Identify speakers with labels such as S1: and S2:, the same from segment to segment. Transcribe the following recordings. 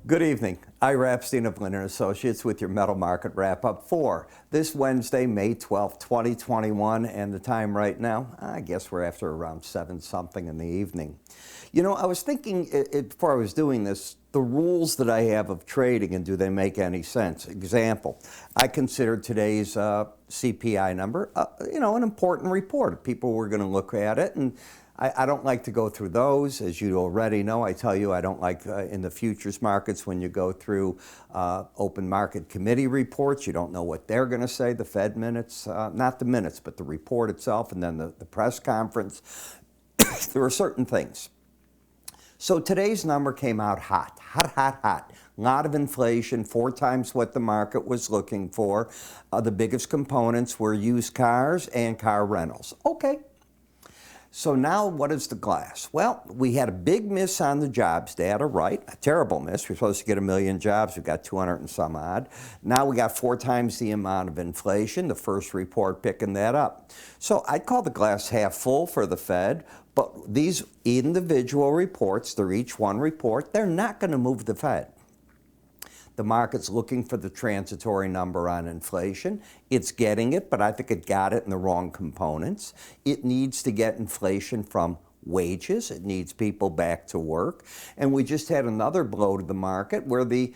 S1: Good evening. Ira Epstein of Linn Associates with your metal market wrap-up for this Wednesday, May 12th, 2021, and the time right now, I guess we're after around 7-something in the evening. You know, I was thinking before I was doing this, the rules that I have of trading, and do they make any sense? Example, I consider today's CPI number, an important report. People were going to look at it, and I don't like to go through those. As you already know, I tell you I don't like in the futures markets when you go through open market committee reports. You don't know what they're going to say, the Fed minutes, not the minutes, but the report itself, and then the press conference. There are certain things. So today's number came out hot. A lot of inflation, 4 times what the market was looking for. The biggest components were used cars and car rentals. Okay. So now what is the glass? Well, we had a big miss on the jobs data, right? A terrible miss. We're supposed to get 1 million jobs. We got 200 and some odd. Now we got 4 times the amount of inflation. The first report picking that up. So I'd call the glass half full for the Fed, but these individual reports, they're each one report, they're not going to move the Fed. The market's looking for the transitory number on inflation. It's getting it, but I think it got it in the wrong components. It needs to get inflation from wages. It needs people back to work. And we just had another blow to the market where the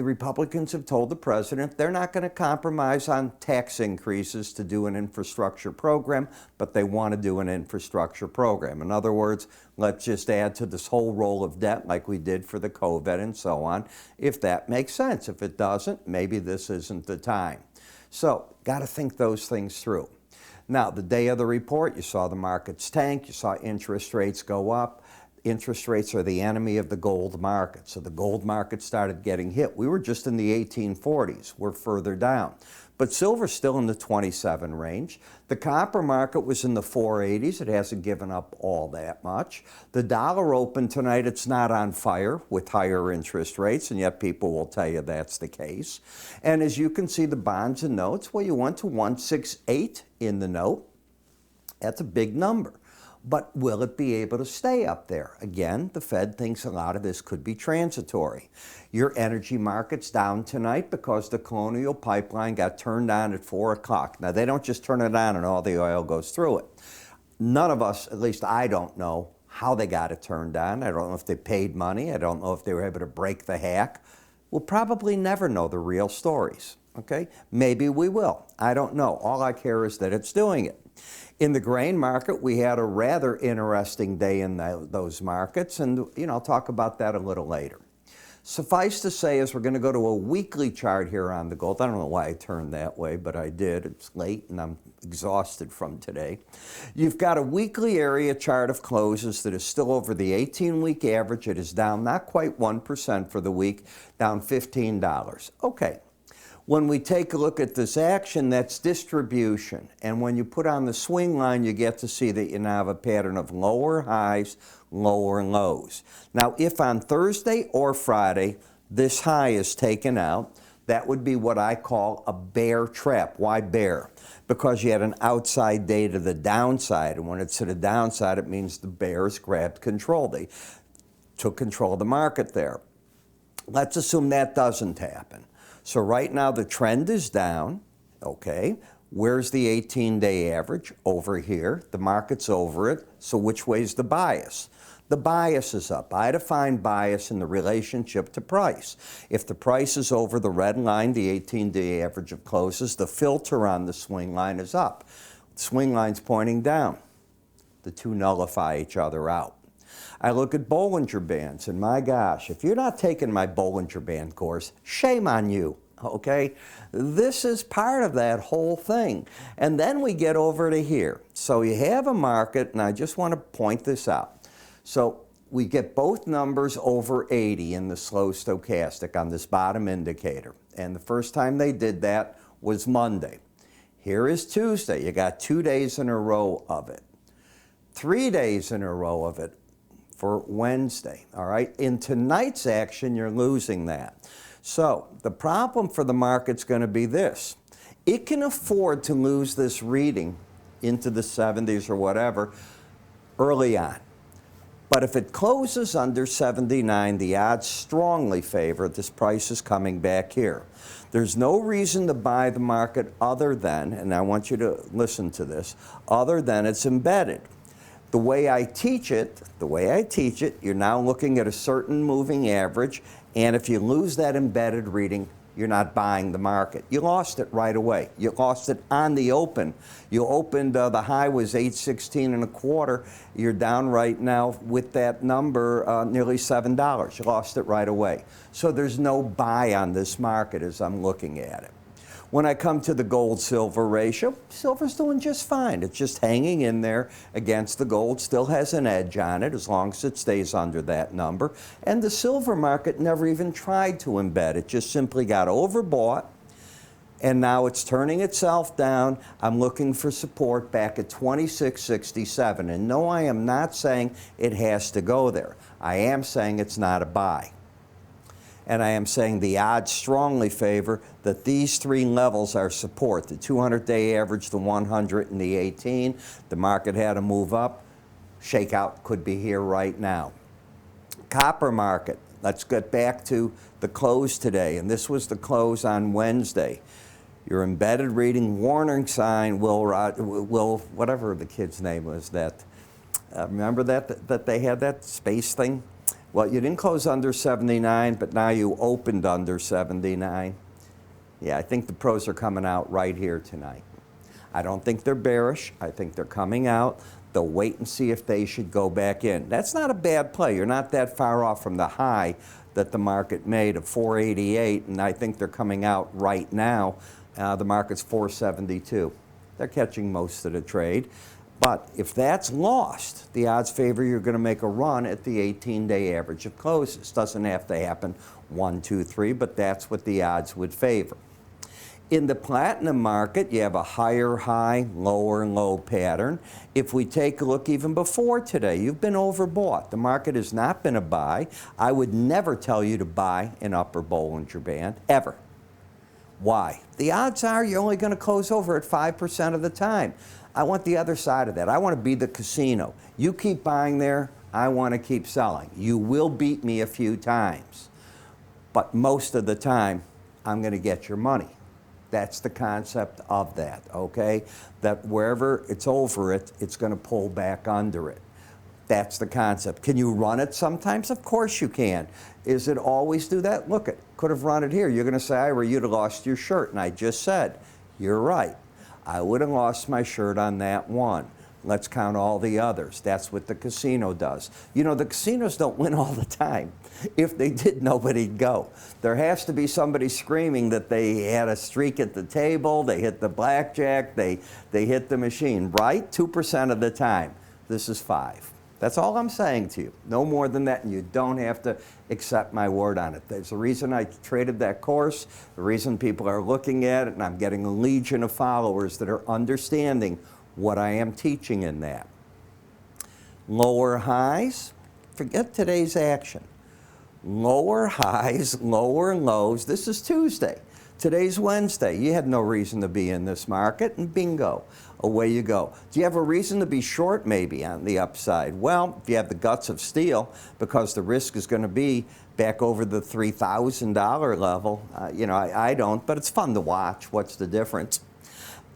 S1: Republicans have told the president they're not going to compromise on tax increases to do an infrastructure program, but they want to do an infrastructure program. In other words, let's just add to this whole roll of debt like we did for the COVID and so on, if that makes sense. If it doesn't, maybe this isn't the time. So, got to think those things through. Now, the day of the report, you saw the markets tank, you saw interest rates go up. Interest rates are the enemy of the gold market. So the gold market started getting hit. We were just in the 1840s. We're further down. But silver's still in the 27 range. The copper market was in the 480s. It hasn't given up all that much. The dollar opened tonight. It's not on fire with higher interest rates, and yet people will tell you that's the case. And as you can see, the bonds and notes, well, you went to 168 in the note. That's a big number. But will it be able to stay up there? Again, the Fed thinks a lot of this could be transitory. Your energy market's down tonight because the Colonial Pipeline got turned on at 4 o'clock. Now, they don't just turn it on and all the oil goes through it. None of us, at least I don't know, how they got it turned on. I don't know if they paid money. I don't know if they were able to break the hack. We'll probably never know the real stories. Okay? Maybe we will. I don't know. All I care is that it's doing it. In the grain market, we had a rather interesting day in those markets, and I'll talk about that a little later. Suffice to say, as we're going to go to a weekly chart here on the gold. I don't know why I turned that way, but I did. It's late, and I'm exhausted from today. You've got a weekly area chart of closes that is still over the 18-week average. It is down not quite 1% for the week, down $15. Okay. When we take a look at this action, that's distribution. And when you put on the swing line, you get to see that you now have a pattern of lower highs, lower lows. Now, if on Thursday or Friday, this high is taken out, that would be what I call a bear trap. Why bear? Because you had an outside day to the downside. And when it's to the downside, it means the bears grabbed control. They took control of the market there. Let's assume that doesn't happen. So right now the trend is down, okay? Where's the 18-day average? Over here. The market's over it. So which way's the bias? The bias is up. I define bias in the relationship to price. If the price is over the red line, the 18-day average of closes, the filter on the swing line is up. The swing line's pointing down. The two nullify each other out. I look at Bollinger Bands, and my gosh, if you're not taking my Bollinger Band course, shame on you, okay? This is part of that whole thing. And then we get over to here. So you have a market, and I just want to point this out. So we get both numbers over 80 in the slow stochastic on this bottom indicator. And the first time they did that was Monday. Here is Tuesday. You got 2 days in a row of it. 3 days in a row of it for Wednesday, all right? In tonight's action, you're losing that. So the problem for the market's going to be this. It can afford to lose this reading into the 70s or whatever early on. But if it closes under 79, the odds strongly favor this price is coming back here. There's no reason to buy the market other than, and I want you to listen to this, other than it's embedded. The way I teach it, you're now looking at a certain moving average, and if you lose that embedded reading, you're not buying the market. You lost it right away. You lost it on the open. You opened, the high was 816 and a quarter. You're down right now with that number, nearly $7. You lost it right away. So there's no buy on this market as I'm looking at it. When I come to the gold-silver ratio, silver's doing just fine. It's just hanging in there against the gold, still has an edge on it as long as it stays under that number. And the silver market never even tried to embed. It just simply got overbought, and now it's turning itself down. I'm looking for support back at 26.67. And no, I am not saying it has to go there. I am saying it's not a buy. And I am saying the odds strongly favor that these three levels are support. The 200-day average, the 100, and the 18. The market had to move up. Shakeout could be here right now. Copper market. Let's get back to the close today. And this was the close on Wednesday. Your embedded reading, warning sign, will whatever the kid's name was, that, remember that they had that space thing? Well, you didn't close under 79, but now you opened under 79. Yeah, I think the pros are coming out right here tonight. I don't think they're bearish. I think they're coming out. They'll wait and see if they should go back in. That's not a bad play. You're not that far off from the high that the market made of 488, and I think they're coming out right now. The market's 472. They're catching most of the trade. But if that's lost, the odds favor you're going to make a run at the 18-day average of closes. Doesn't have to happen 1, 2, 3, but that's what the odds would favor. In the platinum market, you have a higher high, lower low pattern. If we take a look even before today, you've been overbought. The market has not been a buy. I would never tell you to buy an upper Bollinger Band, ever. Why? The odds are you're only going to close over at 5% of the time. I want the other side of that. I want to be the casino. You keep buying there, I want to keep selling. You will beat me a few times, but most of the time, I'm going to get your money. That's the concept of that, okay? That wherever it's over it, it's going to pull back under it. That's the concept. Can you run it sometimes? Of course you can. Is it always do that? Look, it could have run it here. You're going to say, Ira, you'd have lost your shirt. And I just said, you're right. I would have lost my shirt on that one. Let's count all the others. That's what the casino does. You know, the casinos don't win all the time. If they did, nobody'd go. There has to be somebody screaming that they had a streak at the table, they hit the blackjack, they hit the machine, right? 2% of the time. This is 5. That's all I'm saying to you. No more than that, and you don't have to accept my word on it. There's a reason I traded that course, the reason people are looking at it, and I'm getting a legion of followers that are understanding what I am teaching in that. Lower highs, forget today's action. Lower highs, lower lows. This is Tuesday. Today's Wednesday. You had no reason to be in this market, and bingo, away you go. Do you have a reason to be short maybe on the upside? Well, if you have the guts of steel, because the risk is going to be back over the $3,000 level. You know, I don't, but it's fun to watch. What's the difference?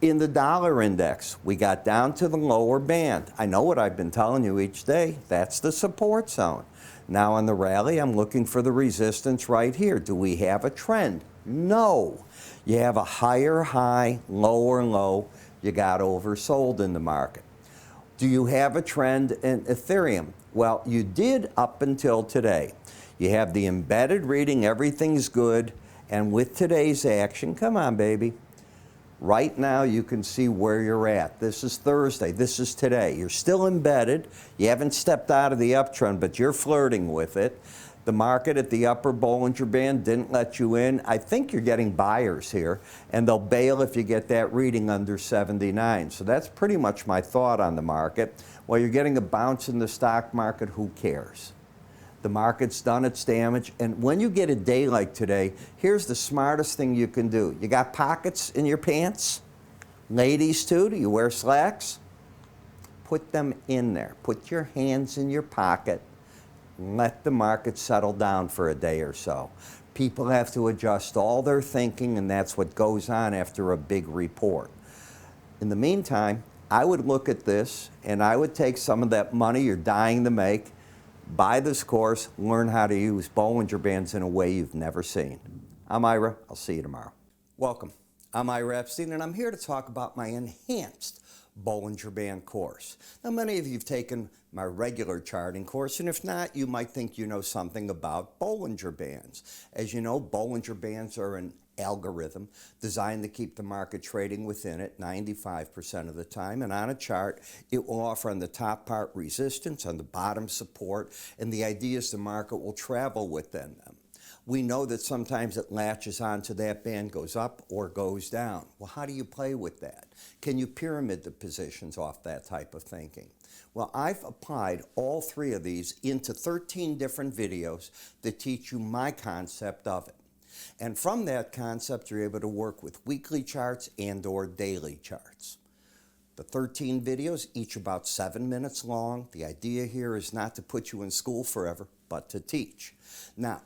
S1: In the dollar index, we got down to the lower band. I know what I've been telling you each day. That's the support zone. Now on the rally, I'm looking for the resistance right here. Do we have a trend? No. You have a higher high, lower low. You got oversold in the market. Do you have a trend in Ethereum? Well, you did up until today. You have the embedded reading, everything's good, and with today's action, come on, baby. Right now, you can see where you're at. This is Thursday. This is today. You're still embedded. You haven't stepped out of the uptrend, but you're flirting with it. The market at the upper Bollinger Band didn't let you in. I think you're getting buyers here, and they'll bail if you get that reading under 79. So that's pretty much my thought on the market. While you're getting a bounce in the stock market, who cares? The market's done its damage, and when you get a day like today, here's the smartest thing you can do. You got pockets in your pants? Ladies too, do you wear slacks? put them in there. Put your hands in your pocket. Let the market settle down for a day or so. People have to adjust all their thinking, and that's what goes on after a big report. In the meantime, I would look at this and I would take some of that money you're dying to make, buy this course, learn how to use Bollinger Bands in a way you've never seen. I'm Ira. I'll see you tomorrow. Welcome. I'm Ira Epstein, and I'm here to talk about my enhanced Bollinger Band course. Now, many of you have taken my regular charting course, and if not, you might think you know something about Bollinger Bands. As you know, Bollinger Bands are an algorithm designed to keep the market trading within it 95% of the time, and on a chart, it will offer on the top part resistance, on the bottom support, and the idea is the market will travel within them. We know that sometimes it latches onto that band, goes up or goes down. Well, how do you play with that? Can you pyramid the positions off that type of thinking? Well, I've applied all three of these into 13 different videos that teach you my concept of it. And from that concept, you're able to work with weekly charts and or daily charts. The 13 videos, each about 7 minutes long. The idea here is not to put you in school forever, but to teach. Now,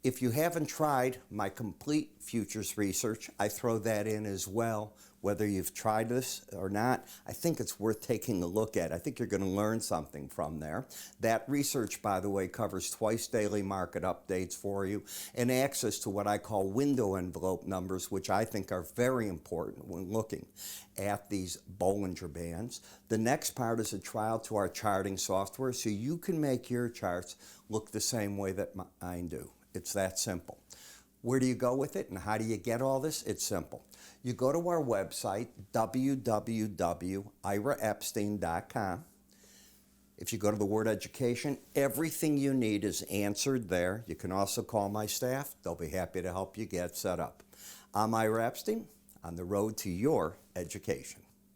S1: if you haven't tried my complete futures research, I throw that in as well. Whether you've tried this or not, I think it's worth taking a look at. I think you're going to learn something from there. That research, by the way, covers twice daily market updates for you and access to what I call window envelope numbers, which I think are very important when looking at these Bollinger Bands. The next part is a trial to our charting software so you can make your charts look the same way that mine do. It's that simple. Where do you go with it and how do you get all this? It's simple. You go to our website, www.iraepstein.com. If you go to the word education, everything you need is answered there. You can also call my staff. They'll be happy to help you get set up. I'm Ira Epstein, on the road to your education.